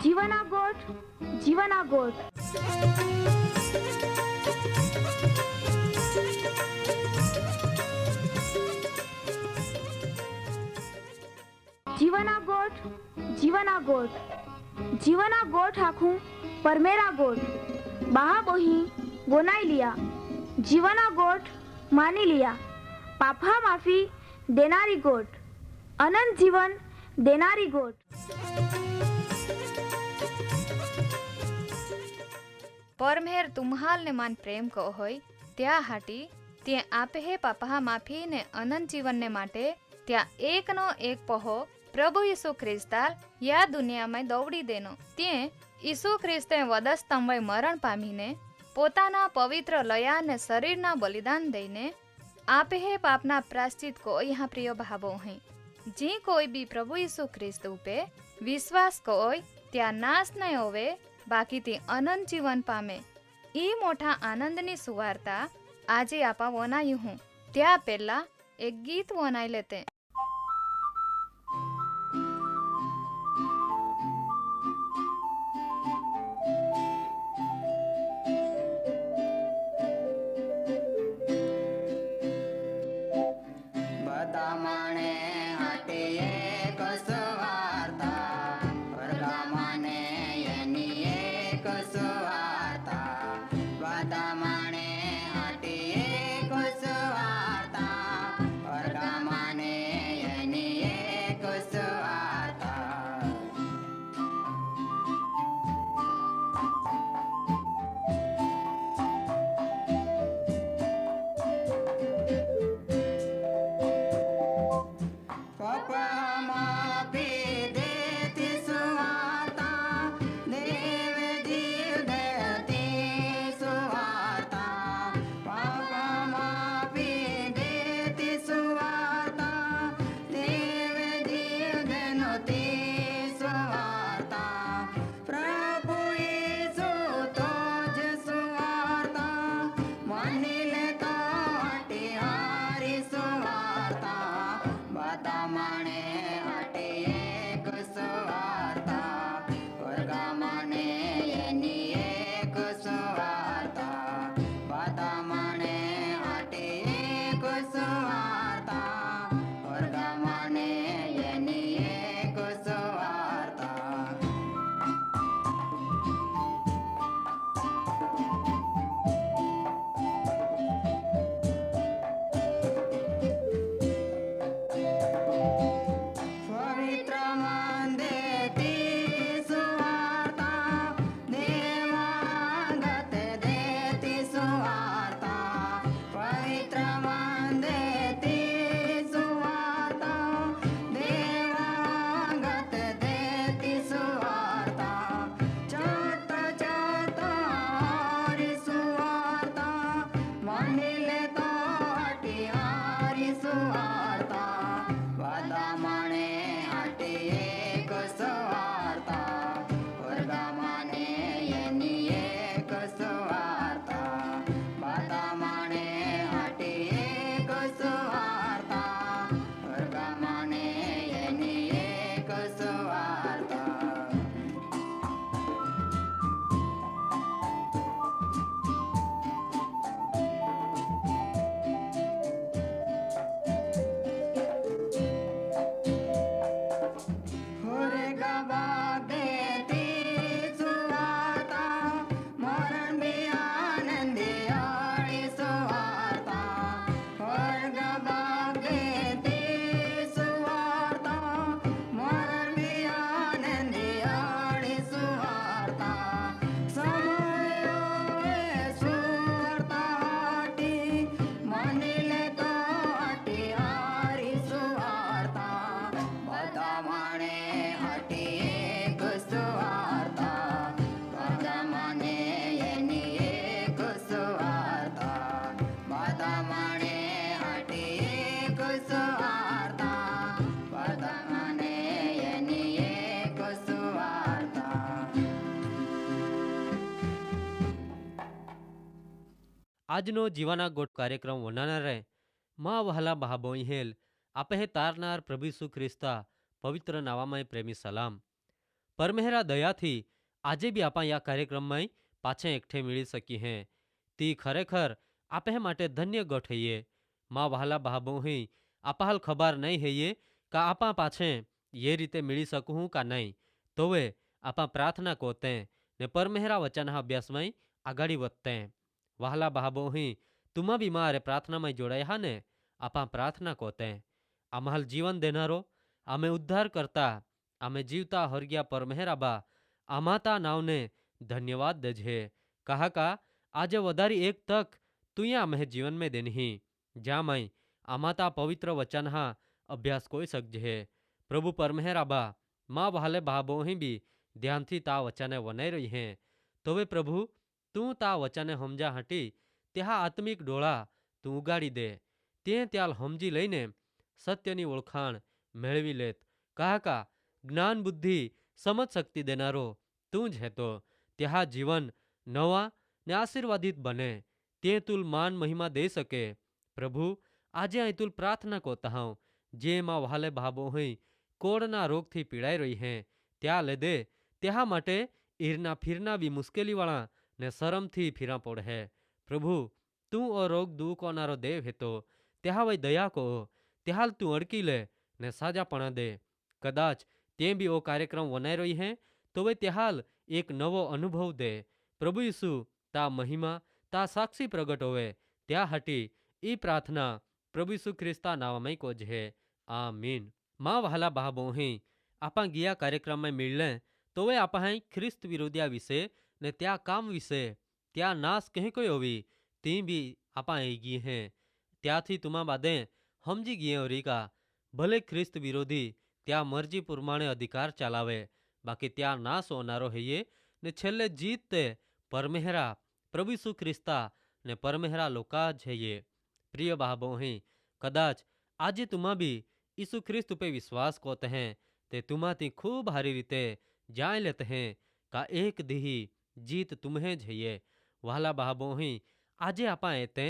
जीवना गोठ जीवना गोठ जीवना गोठ जीवना गोठ जीवना गोठ आखू परमेरा गोठ बहा बोही बोनाई लिया जीवना गोठ मानी लिया पापा माफी देनारी गोठ अनंत जीवन देनारी गोठ। परमेर तुम्हाल ने मान प्रेम को होय त्या हाटी ते आपे हे पापा माफी ने अनंत जीवन ने माटे त्या एक नो एक पहो प्रभु यीशु ख्रिस्ताल या दुनिया में दौड़ी देनो ते यीशु ख्रिस्ते वधस्तंभे मरण पामीने पोताना पवित्र लया ने शरीरना बलिदान दईने आपे हे पापना प्रायश्चित को यहाँ प्रिय भावो हैं जी कोई भी प्रभु यीशु ख्रिस्त उपे विश्वास कोय त्या नाश नहीं होवे बाकी ते अनंत जीवन पामे। ई मोटा आनंदनी सुवार्ता आजे आपा वनायु हूँ त्या पहला एक गीत वनाई लेते। આજનો જીવાના ગોઠ કાર્યક્રમ વનાનારે મા વહાલા બહાબોઈ હેલ આપે તારનાર પ્રભુ ઈસુ ખ્રિસ્તા પવિત્ર નાવામાં પ્રેમી સલામ परमेहरा दयाथी આજે બી આપા આ કાર્યક્રમમાં પાછે એકઠે મેળી શકી હે તી ખરેખર આપે માટે ધન્ય ગઠઈએ માં વહાલા બહાબો હી આપા હાલ ખબર નહીં હૈયે કા આપા પાછે ये રીતે મેળી શકું કા નહીં તોવે આપા પ્રાર્થના કોતે ને પરમેહરા વચન અભ્યાસમાં આગાડી વધતે વહાલા બહાબો હી તુમા બી મારે પ્રાર્થનામાં જોડાયા ને આપા પ્રાર્થના કોતે આમાં જીવન દેનારો આમે ઉદ્ધાર કરતા આમે જીવતા હરગ્યા પરમેહરા બા આમાતા નાવને ધન્યવાદ દજે કહા કા આજે વધારી એક તક તુયા અમે જીવન में देनी જ્યાં મય આમાતા પવિત્ર વચન હા અભ્યાસ કોઈ શકજે પ્રભુ પરમેહરા બા માં વહાલે બાબો હી બી ધ્યાનથી તા વચને વનાઈ રહી હે તોવે પ્રભુ તું તા વચને સમજા હટી ત્યાં આત્મિક ડોળા તું ઉગાડી દે તે ત્યાલ સમજી લઈને સત્યની ઓળખાણ મેળવી લેત કહા કા જ્ઞાન બુદ્ધિ સમજ શક્તિ દેનારો તું જ હેતો ત્યાં જીવન નવા ને આશીર્વાદિત બને તે તુલ માન મહિમા દે શકે પ્રભુ આજે અહીં તુલ પ્રાર્થના કોતા હું જે માં વહાલે ભાબો હઈ કોળના રોગથી પીડાઈ રહી હે ત્યાં લે દે ત્યાં માટે ઈરના ફીરના બી મુશ્કેલીવાળા ને શરમથી ફીરા પડે પ્રભુ તું ઓ રોગ દૂર કોનારો દેવ હેતો ત્યાં વઈ દયા કો ત્યાં તું અડકી લે ને સાજાપણા દે કદાચ તે બી ઓ કાર્યક્રમ વનાઈ રહી હે તો વે ત્યાં એક નવો અનુભવ દે પ્રભુ યીશુ તા મહિમા તા સાક્ષી પ્રગટ હોવે ત્યાં હટી ઈ પ્રાર્થના પ્રભુ યીશુ ખ્રિસ્તા નામમાં કોજે આમીન માં વહાલા બહાબો હી આપા ગયા કાર્યક્રમમાં મિળલે તો વે આપા ખ્રિસ્ત વિરોધિયા વિશે ને ત્યાં કામ વિશે ત્યાં નાશ કહે કોઈ હોવી તી બી આપા એ ગી હે ત્યાંથી તુમા બાદે સમજી ગયે રીકા ભલે ખ્રિસ્ત વિરોધી ત્યાં મરજી પ્રમાણે અધિકાર ચાલાવે બાકી ત્યાં નાશ હોનારો હૈયે ને છેલ્લે જીત તે પરમેહરા પ્રભુ યીશુ ખ્રિસ્તા ને પરમેહરા લોકા જ હૈયે પ્રિય બાબો હી કદાચ આજે તુમા બી ઈસુ ખ્રિસ્ત पे विश्वास कोते हैं ते तुमाती खूब हारी रीते जान लेते हैं का एक दी जीत तुम्हें जइए वाला बाबो ही આજે આપા એતે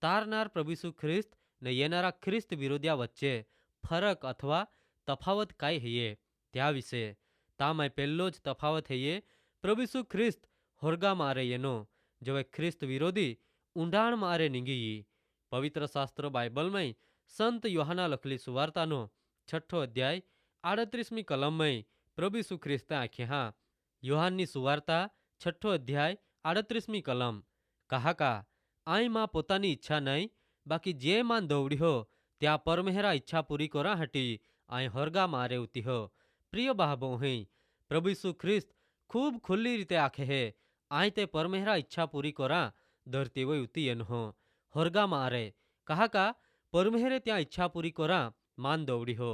તારનાર પ્રભુ ઈસુ ખ્રિસ્ત ને येनारा ખ્રિસ્ત વિરોધિયા વચ્ચે ફરક અથવા તફાવત કાંઈ હૈયે त्या વિશે તામાં પહેલો જ તફાવત હૈયે પ્રભુ ઈસુ ખ્રિસ્ત હોરગા મારે એનો જો ખ્રિસ્ત વિરોધી ઊંડાણ મારે નીંગી પવિત્ર શાસ્ત્ર બાઇબલમાં સંત યોહાના લખેલી સુવાર્તાનો 6 અધ્યાય 38મી કલમમાં પ્રભુ ઈસુ ખ્રિસ્તે આંખે હા યોહાનની સુવાર્તા 6 અધ્યાય 38મી કલમ કહા કા આઈ માં પોતાની ઈચ્છા નહીં બાકી જે માન દોવડ્યો ત્યાં પરમેહરા ઈચ્છા પૂરી કરા હટી આઈ હરગા મારે ઉતી હો પ્રિય બાબો હઈ પ્રભુ ઈસુ ખ્રિસ્ત ખૂબ ખુલ્લી રીતે આંખે હે આઈ તે પરમેહરા ઈચ્છા પૂરી કરા ધરતી વય ઉતી એનો હરગા મારે કહા કા પરમેહરે ત્યાં ઈચ્છા પૂરી કરા માન દોવડી હો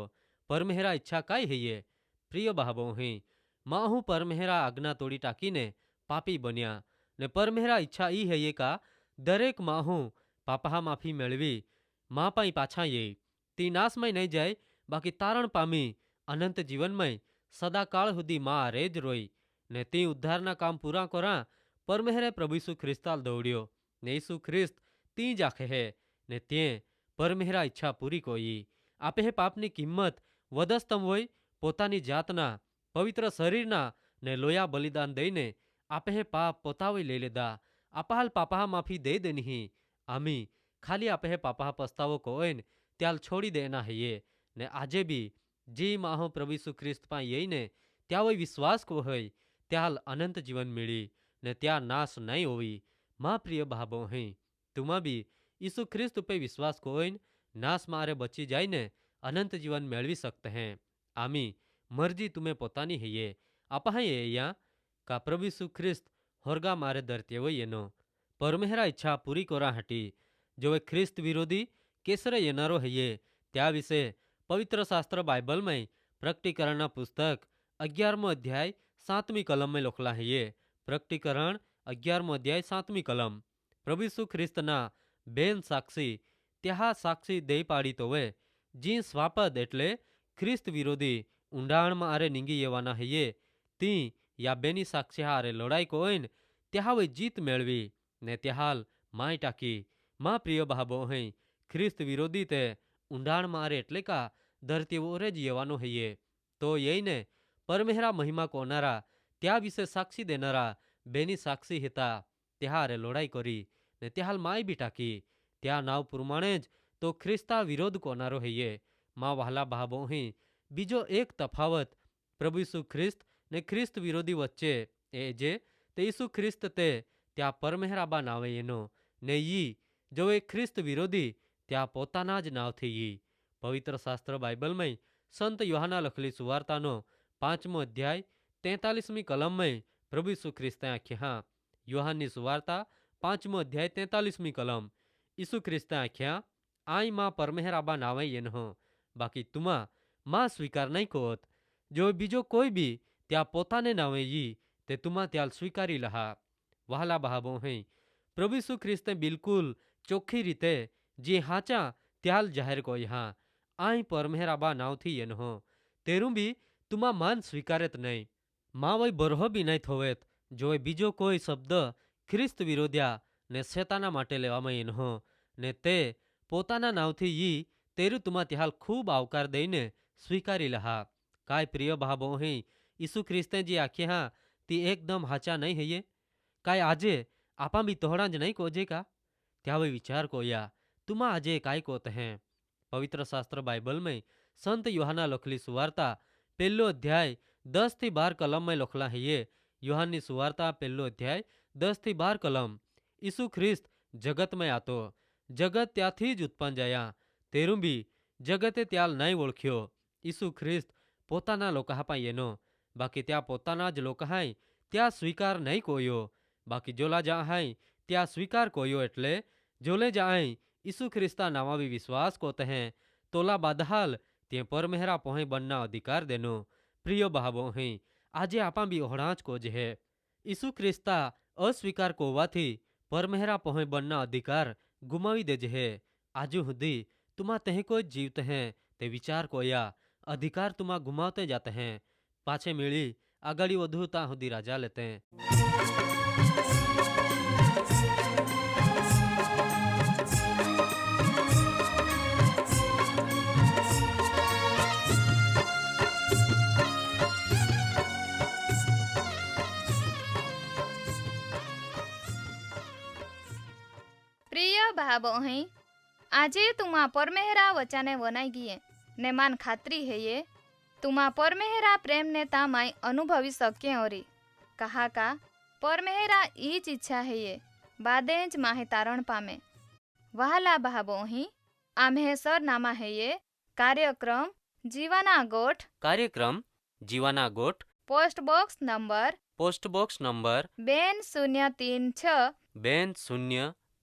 પરમેહરા ઈચ્છા કાંઈ હૈયે પ્રિય બાબો હઈ માં હું પરમેહરા આજ્ઞા તોડી ટાંકીને પાપી બન્યા ને પરમેહરા ઈચ્છા ઈ હૈયે કા દરેક માં હું પાપા માફી મેળવી માં પાઈ પાછા ये ती नाशमय नहीं जाए बाकी तारण पामी अनंत जीवनमय सदाकाळ सुधी मां रेज रोई ने ती उद्धाરના કામ પૂરા કરા પરમેહરે પ્રભુ ઈસુ ખ્રિસ્તાલ દોડ્યો ને ઈસુ ખ્રિસ્ત તી જાખે હે ને તે પરમેહરા ઈચ્છા પૂરી કોઈ આપે હે પાપની કિંમત વધસ્તમ હોય પોતાની જાતના પવિત્ર શરીરના ને લોયા બલિદાન દઈને આપે હે પાપ પોતાવી લઈ લેદા આપહાલ પાપા માફી દે દેની આમી ખાલી આપે હે પાપા પસ્તાવો કોઈન त्याल छोड़ी देना है ये ने आजे भी जी माहो प्रभु यीशु ख्रिस्त पा यही ने त्या वही विश्वास को है त्याल अनंत जीवन मिली ने त्या नाश नहीं होवी माँ प्रिय भाबो हैं तुमा भी यीशु ख्रिस्त पे विश्वास कोइन नाश मारे बची जाए ने अनंत जीवन मेळवी सकते हैं आमी मर्जी तुम्हें पोतानी है ये आपा है या का प्रभु यीशु ख्रिस्त होरगा मारे धरती वो ये नो परमेहरा इच्छा पूरी कोरा हटी जो वे ख्रिस्त विरोधी केसरे येनारो हये त्या विषे पवित्र शास्त्र बाइबल में प्रकटीकरण पुस्तक 11मो अध्याय 7મી कलम में लखला हये प्रकटीकरण 11मो अध्याय 7મી कलम प्रभु यीशु ख्रिस्तना बेन साक्षी त्या साक्षी दे पाड़ी तो वे जी स्वापद एटले ख्रिस्त विरोधी ઊંડાણ માં આરે નીંગી येवाना हये ती या बेनी साक्षी हारे लड़ाई कोइन त्या वे जीत मेळवी ने त्याहाल माय टाकी मां प्रिय भाबो हैं ख्रिस्त विरोधी ते ઊંડાણ મારે એટલે કા ધરતી ઓરે જ येवानो हये तो यही ने પરમેહરા મહિમા કોનારા त्या વિશે સાક્ષી દેનારા બેની સાક્ષી હતા ત્યારે લોડાઈ કરી ને ત્યાં માય બી ટાકી ત્યાં નાવ પ્રમાણે જ તો ખ્રિસ્તા વિરોધ કોનારો હૈયે માં વહાલા ભાબો અહીં બીજો એક તફાવત પ્રભુ ઈસુ ખ્રિસ્ત ને ખ્રિસ્ત વિરોધી વચ્ચે એ જે તે ઈસુ ખ્રિસ્ત તે ત્યાં પરમેહરાબા નાવે એનો ને ઈ જો એ ખ્રિસ્ત વિરોધી ત્યાં પોતાના જ નાવથી ઈ પવિત્ર શાસ્ત્ર બાઇબલમાં સંત યોહાના લખેલી સુવાર્તાનો 5મો અધ્યાય 43મી કલમમાં પ્રભુ ઈસુ ખ્રિસ્તે આખ્યા યોહાનની સુવાર્તા 5મો અધ્યાય 43મી કલમ ઈસુ ખ્રિસ્તે આખ્યા આઈ માં પરમેહરાબા નાવે એનો બાકી તુમા માં સ્વીકાર નહીં કોત જો બીજો કોઈ બી ત્યાં પોતાને નાવે ઈ તે તુમા ત્યાલ સ્વીકારી લહા વહાલા બહાબો હૈ પ્રભુ ઈસુ ખ્રિસ્તે બિલકુલ ચોખ્ખી રીતે જે હાચા ત્યાલ જાહેર કોઈ હા આઈ પરમેહરાબા નાવથી એનો તેરું બી તુમા માન સ્વીકારેત નહીં માં વય બરહો બી નહીં થોવેત જો એ બીજો કોઈ શબ્દ ખ્રિસ્ત વિરોધ્યા ને શેતાના માટે લેવામાં એનો ને તે પોતાના નાવથી ઈ તેરું તુમા ત્યાલ ખૂબ આવકાર દઈને સ્વીકારી લહા કાંઈ પ્રિય ભાબો અહીં ઈસુ ખ્રિસ્તે જે આખ્યા તે એકદમ હાચા નહીં હૈયે કાંઈ આજે આપા બી તોહડા જ નહીં કોજે કા ત્યાં વિચાર કોયા તુમા આજે કાંઈ કોત હે પવિત્ર શાસ્ત્ર બાઇબલમાં સંત યોહાના લખલી સુવાર્તા 1લો અધ્યાય 10-12 કલમમાં લખલા હૈયે યોહાનની સુવાર્તા 1લો અધ્યાય 10-12 કલમ ઈસુ ખ્રિસ્ત જગતમાં આતો જગત ત્યાંથી જ ઉત્પન્ન જયા તેરું બી જગતે ત્યાલ નહીં ઓળખ્યો ઈસુ ખ્રિસ્ત પોતાના લોકાહાપા એનો બાકી ત્યાં પોતાના જ લોકાહાય ત્યાં સ્વીકાર નહીં કોયો બાકી જોલા જા હાય ત્યાં સ્વીકાર કોયો એટલે જોલે જાય ઈસુ ખ્રિસ્તા નાવા બી વિશ્વાસ કોતે હે તોલા બાદહાલ તે પરમેહરા પહોંય બનના અધિકાર દેનો પ્રિય બહાબો હૈ આજે આપા બી ઓહડા જ કોજ હે ઈસુ ખ્રિસ્તા અસ્વીકાર કોવાથી પરમેહરા પહોંય બનના અધિકાર ગુમાવી દેજે હે આજુ સુધી તુમા તહે કોઈ જીવત હે તે વિચાર કોયા અધિકાર તુમા ગુમાવતે જાતે હે પાછે મેળી આગળી વધુ ત્યાં સુધી રાજા લેતે પ્રિય ભાબો અહીં આજે તુમા પરમેહરા વચાને વનાઈ ગીએ ને માન ખાતરી હૈયે તુમા પરમેહરા પ્રેમ ને તામાય અનુભવી સકે ઓરી કહા કા પરમેહરા ઈ જ ઈચ્છા હૈયે બાદે જ માહે તારણ પામે વહાલા ભાબો અહીં આમ્હે સરનામા હૈયે કાર્યક્રમ જીવાના ગોઠ post box number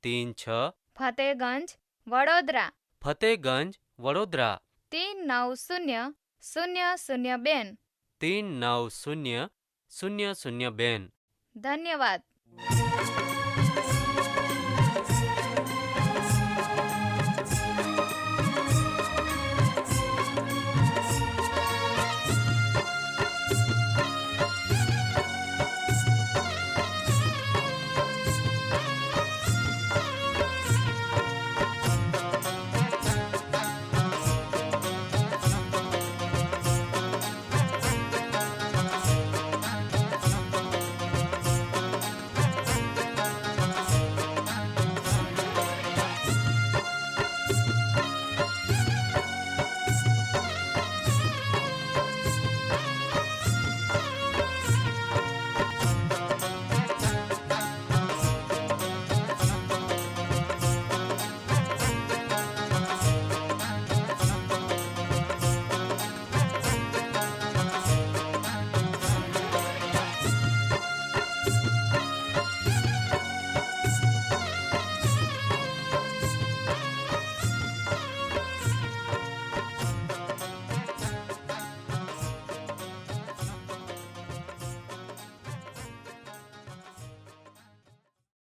2036 Fatehganj Vadodara 390002 ધન્યવાદ.